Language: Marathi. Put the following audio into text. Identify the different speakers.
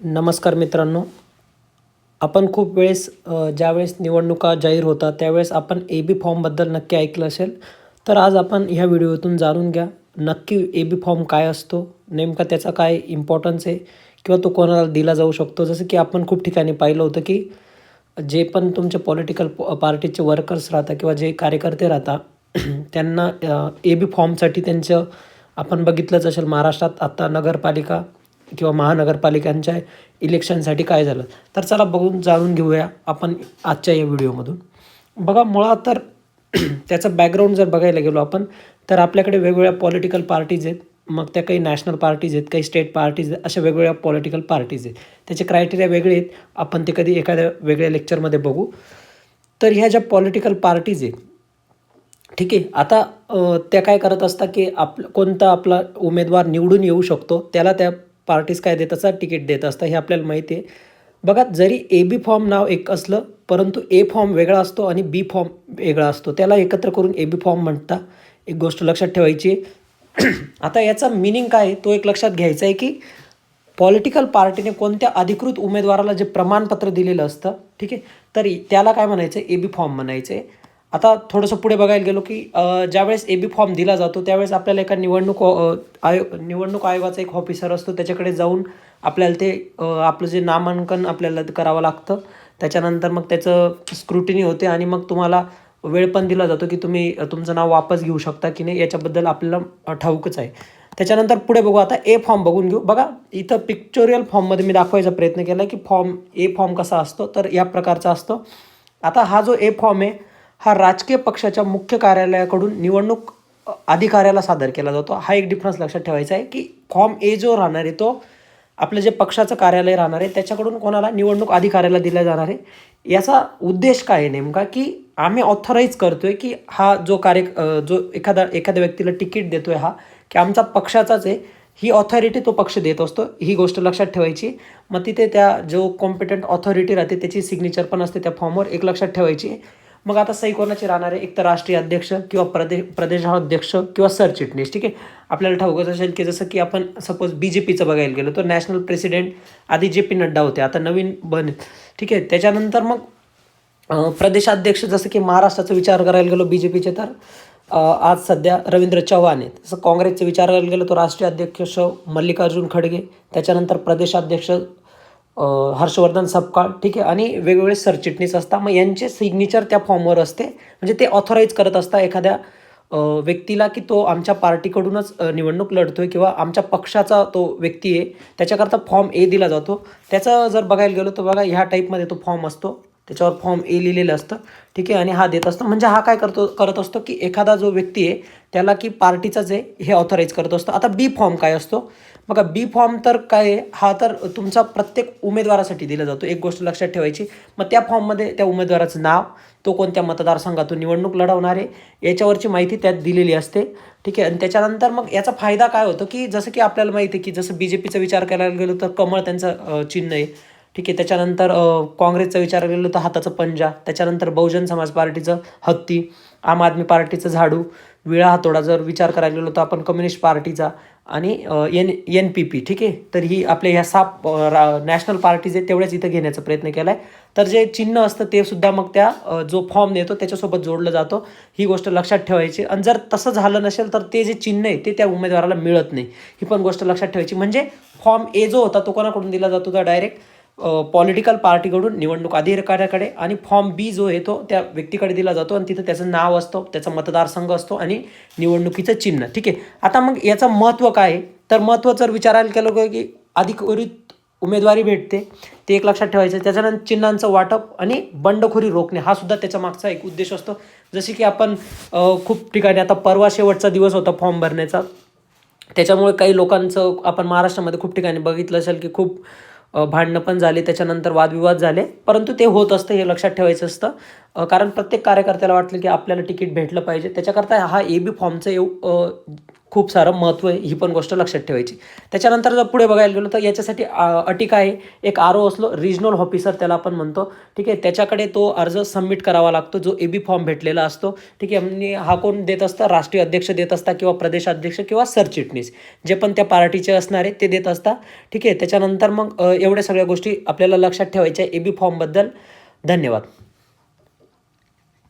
Speaker 1: नमस्कार मित्रांनो. आपण खूप वेळेस ज्यावेळेस निवडणुका जाहीर होतात त्यावेळेस आपण ए-बी फॉर्मबद्दल नक्की ऐकलं असेल. तर आज आपण ह्या व्हिडिओतून जाणून घ्या, नक्की ए-बी फॉर्म काय असतो, नेमका त्याचा काय इम्पॉर्टन्स आहे किंवा तो कोणाला दिला जाऊ शकतो. जसं की आपण खूप ठिकाणी पाहिलं होतं की जे पण तुमचे पॉलिटिकल पार्टीचे वर्कर्स राहतात किंवा जे कार्यकर्ते राहतात त्यांना ए-बी फॉर्मसाठी त्यांचं आपण बघितलंच असेल महाराष्ट्रात आता नगरपालिका किंवा महानगरपालिकांच्या इलेक्शनसाठी काय झालं. तर चला जाणून घेऊया आपण आजच्या या व्हिडिओमधून. बघा मुळात तर त्याचं बॅकग्राऊंड जर बघायला गेलो आपण, तर आपल्याकडे वेगवेगळ्या पॉलिटिकल पार्टीज आहेत. मग त्या काही नॅशनल पार्टीज आहेत, काही स्टेट पार्टीज आहेत, अशा वेगवेगळ्या पॉलिटिकल पार्टीज आहेत. त्याचे क्रायटेरिया वेगळे आहेत. आपण ते कधी एखाद्या वेगळ्या लेक्चरमध्ये बघू. तर ह्या ज्या पॉलिटिकल पार्टीज आहेत, ठीक आहे. आता त्या काय करत असतात की कोणता आपला उमेदवार निवडून येऊ शकतो त्याला त्या पार्टीज काय देत असतात, तिकीट देत असतात, हे आपल्याला माहिती आहे. बघा जरी ए-बी फॉर्म नाव एक असलं परंतु ए फॉर्म वेगळा असतो आणि बी फॉर्म वेगळा असतो. त्याला एकत्र करून ए-बी फॉर्म म्हणतात. एक गोष्ट लक्षात ठेवायची आहे. आता याचा मिनिंग काय आहे तो एक लक्षात घ्यायचा आहे की पॉलिटिकल पार्टीने कोणत्या अधिकृत उमेदवाराला जे प्रमाणपत्र दिलेलं असतं, ठीक आहे, तर त्याला काय म्हणायचं आहे, ए-बी फॉर्म म्हणायचं आहे. आता थोडंसं पुढे बघायला गेलो की ज्यावेळेस ए-बी फॉर्म दिला जातो त्यावेळेस आपल्याला एका निवडणूक आयोगाचा एक ऑफिसर असतो, त्याच्याकडे जाऊन आपल्याला ते आपलं जे नामांकन आपल्याला करावं लागतं. त्याच्यानंतर मग त्याचं स्क्रुटिनी होते आणि मग तुम्हाला वेळ पण दिला जातो की तुम्ही तुमचं नाव वापस घेऊ शकता की नाही, याच्याबद्दल आपल्याला ठाऊकच आहे. त्याच्यानंतर पुढे बघू. आता ए फॉर्म बघून घेऊ. बघा इथं पिक्चोरियल फॉर्ममध्ये मी दाखवायचा प्रयत्न केला की ए फॉर्म कसा असतो, तर या प्रकारचा असतो. आता हा जो ए फॉर्म आहे हा राजकीय पक्षाच्या मुख्य कार्यालयाकडून निवडणूक अधिकाऱ्याला सादर केला जातो. हा एक डिफरन्स लक्षात ठेवायचा आहे की फॉर्म ए जो राहणार आहे तो आपलं जे पक्षाचं कार्यालय राहणार आहे त्याच्याकडून कोणाला, निवडणूक अधिकाऱ्याला दिला जाणार आहे. याचा उद्देश काय आहे नेमका, की आम्ही ऑथराईज करतोय की हा जो जो एखाद्या व्यक्तीला तिकीट देतोय हा की आमचा पक्षाचाच आहे, ही ऑथॉरिटी तो पक्ष देत असतो. ही गोष्ट लक्षात ठेवायची. मग तिथे त्या जो कॉम्पिटंट ऑथॉरिटी राहते त्याची सिग्नेचर पण असते त्या फॉर्मवर, एक लक्षात ठेवायची. मग आता सही कोणाची राहणार आहे, एक तर राष्ट्रीय अध्यक्ष किंवा प्रदेशाध्यक्ष किंवा सरचिटणीस, ठीक आहे. आपल्याला ठाऊकच असेल की जसं की आपण सपोज BJPचं बघायला गेलो तर नॅशनल प्रेसिडेंट आधी JP नड्डा होते, आता नवीन ठीक आहे. त्याच्यानंतर मग प्रदेशाध्यक्ष जसं की महाराष्ट्राचा विचार करायला गेलो BJPचे तर आज सध्या रवींद्र चव्हाण आहेत. जसं काँग्रेसचा विचार करायला गेलो तर राष्ट्रीय अध्यक्ष मल्लिकार्जुन खडगे, त्याच्यानंतर प्रदेशाध्यक्ष हर्षवर्धन सपकाळ, ठीक आहे, आणि वेगवेगळे सरचिटणीस असतात. मग यांचे सिग्नेचर त्या फॉर्मवर असते. म्हणजे ते ऑथराईज करत असतात एखाद्या व्यक्तीला की तो आमच्या पार्टीकडूनच निवडणूक लढतोय किंवा आमच्या पक्षाचा तो व्यक्ती आहे, त्याच्याकरता फॉर्म ए दिला जातो. त्याचं जर बघायला गेलो तर बघा ह्या टाईपमध्ये तो फॉर्म असतो, त्याच्यावर फॉर्म ए लिहिलेलं असतं, ठीक आहे, आणि हा देत असतो. म्हणजे हा काय करत असतो की एखादा जो व्यक्ती आहे त्याला की पार्टीचाच आहे हे ऑथराईज करत असतो. आता बी फॉर्म काय असतो बघा. बी फॉर्म तर काय आहे, हा तर तुमचा प्रत्येक उमेदवारासाठी दिला जातो. एक गोष्ट लक्षात ठेवायची. मग त्या फॉर्ममध्ये त्या उमेदवाराचं नाव, तो कोणत्या मतदारसंघातून निवडणूक लढवणार आहे याच्यावरची माहिती त्यात दिलेली असते, ठीक आहे. आणि त्याच्यानंतर मग याचा फायदा काय होतो की जसं की आपल्याला माहिती आहे की जसं BJPचा विचार करायला गेलो तर कमळ त्यांचं चिन्ह आहे, ठीक आहे. त्याच्यानंतर काँग्रेसचा विचार केला तर हाताचं पंजा, त्याच्यानंतर बहुजन समाज पार्टीचं हत्ती, आम आदमी पार्टीचं झाडू, विळा हातोडा जर विचार करायला गेलो तर आपण कम्युनिस्ट पार्टीचा, आणि NPP, ठीक आहे. तर ही आपल्या ह्या 6 नॅशनल पार्टीज आहेत तेवढ्याच इथं घेण्याचा प्रयत्न केला आहे. तर जे चिन्ह असतं ते सुद्धा मग त्या जो फॉर्म देतो त्याच्यासोबत जोडलं जातं. ही गोष्ट लक्षात ठेवायची. आणि जर तसं झालं नसेल तर ते जे चिन्ह आहे ते त्या उमेदवाराला मिळत नाही, ही पण गोष्ट लक्षात ठेवायची. म्हणजे फॉर्म ए जो होता तो कोणाकडून दिला जातो, तर डायरेक्ट पॉलिटिकल पार्टीकडून निवडणूक अधिकाऱ्याकडे, आणि फॉर्म बी जो आहे तो त्या व्यक्तीकडे दिला जातो आणि तिथं त्याचं नाव असतं, त्याचा मतदारसंघ असतो आणि निवडणुकीचं चिन्ह, ठीक आहे. आता मग याचं महत्त्व काय आहे, तर महत्त्व जर विचारायला केलं की अधिकृत उमेदवारी भेटते, ते एक लक्षात ठेवायचं. त्याच्यानंतर चिन्हांचं वाटप आणि बंडखोरी रोखणे हा सुद्धा त्याच्या मागचा एक उद्देश असतो. जसे की आपण खूप ठिकाणी आता परवा शेवटचा दिवस होता फॉर्म भरण्याचा, त्याच्यामुळे काही लोकांचं आपण महाराष्ट्रामध्ये खूप ठिकाणी बघितलं असेल की खूप भांडणं पण झाले, त्याच्यानंतर वादविवाद झाले, परंतु ते होत असतं हे लक्षात ठेवायचं असतं. कारण प्रत्येक कार्यकर्त्याला वाटलं की आपल्याला तिकीट भेटलं पाहिजे. त्याच्याकरता हा ए-बी फॉर्मचं खूप सारं महत्त्व आहे, ही पण गोष्ट लक्षात ठेवायची. त्याच्यानंतर जर पुढे बघायला गेलो तर याच्यासाठी अटी काय आहे, एक आर-ओ असलो, रिजनल ऑफिसर त्याला आपण म्हणतो, ठीक आहे. त्याच्याकडे तो अर्ज सबमिट करावा लागतो, जो ए-बी फॉर्म भेटलेला असतो, ठीक आहे. म्हणजे हा कोण देत असतं, राष्ट्रीय अध्यक्ष देत असतात किंवा प्रदेशाध्यक्ष किंवा सरचिटणीस, जे पण त्या पार्टीचे असणार आहे ते देत असतात, ठीक आहे. त्याच्यानंतर मग एवढ्या सगळ्या गोष्टी आपल्याला लक्षात ठेवायच्या ए-बी फॉर्मबद्दल. धन्यवाद.